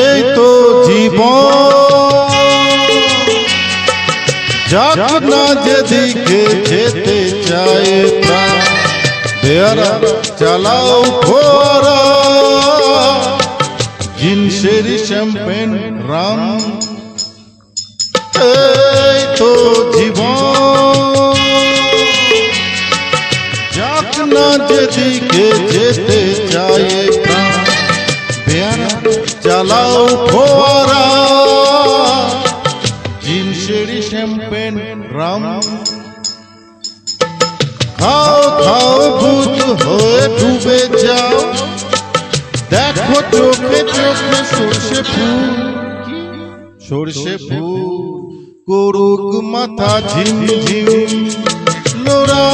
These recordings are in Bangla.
এই তো জীবন যাক না যেদিকে যেতে চায় প্রাণ বেয়ারা চালাও ফোয়ারা জিনসের শ্যাম্পেন রাম এই তো জীবন যাক না যেদিকে যেতে চায় প্রাণ বেয়ারা চালাও ফোয়ারা জিনসের শ্যাম্পেন রাম খাও খাও ভূত হয়ে ডুবে যাও দেখো চোখে চোখে সর্ষে ফুল করুক মাথা ঝিমঝিম লোরা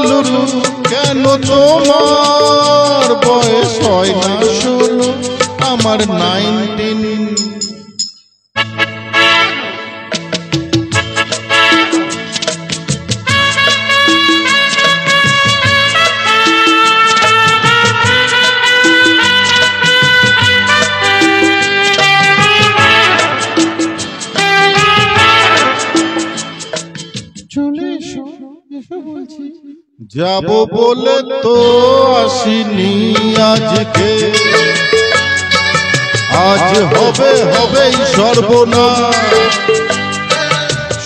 লুরু কেন তোমার বয়স হয় না 16 আমার 19 যাব বলে তো আসিনি আজকে আজ হবে হবেই সর্বনাশ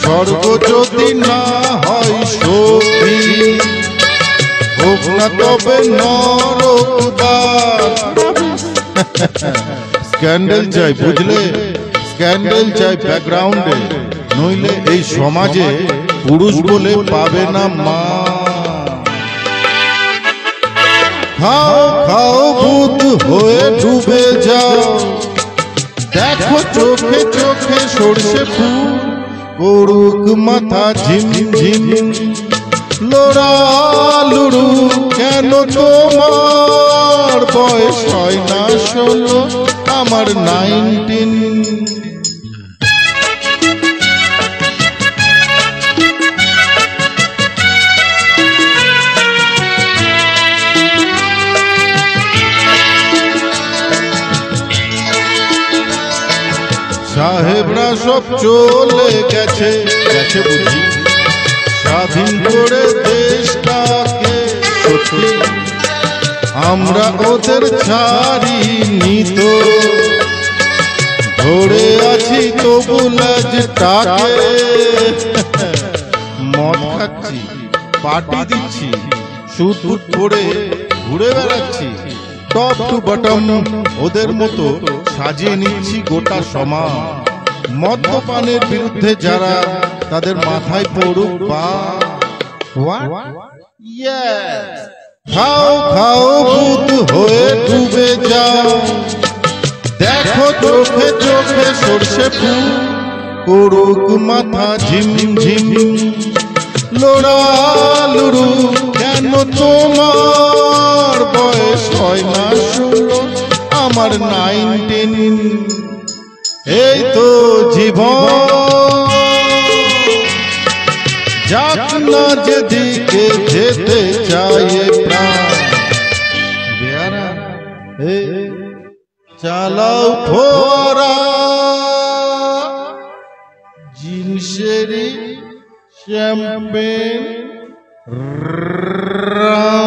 স্বর্গ যদি না হয় সখী হোক না তবে নরকবাস স্ক্যান্ডেল চাই বুঝলে স্ক্যান্ডেল চাই ব্যাকগ্রাউন্ডে নইলে এই সমাজে পুরুষ বলে পাবে না মা খাও খাও ভূত হয়ে ডুবে যাও দেখো চোখে চোখে সর্ষে ফুল করুক মাথা ঝিমঝিম লোরা লুরু কেন তোমার বয়স হয় না 16 আমার 19 সাহেবরা সব চলে গেছে গেছে বুঝি স্বাধীন করে দেশটাকে সত্যি আমরা ওদের ছাড়িনি তো ধরে আছি তবু লাজটাকে মদ খাচ্ছি পার্টি দিচ্ছি সুদ ফুট করে ঘুরে বেড়াচ্ছি টপ টু বটম ওদের মতো সাজিয়ে নিচ্ছি গোটা সমাজ মদ্যপানের বিরুদ্ধে যারা তাদের মাথায় পড়ুক বা খাও খাও ভূত হয়ে ডুবে যাও দেখো চোখে চোখে সর্ষে ফুল করুক মাথা ঝিমঝিম লোরা লুরু কেন তোমার বয়স হয় না 16 আমার 19 এই তো জীবন যাক না যেদিকে যেতে চায় প্রাণ বেয়ারা চালাও ফোয়ারা জিনসের শ্যাম্পেন রাম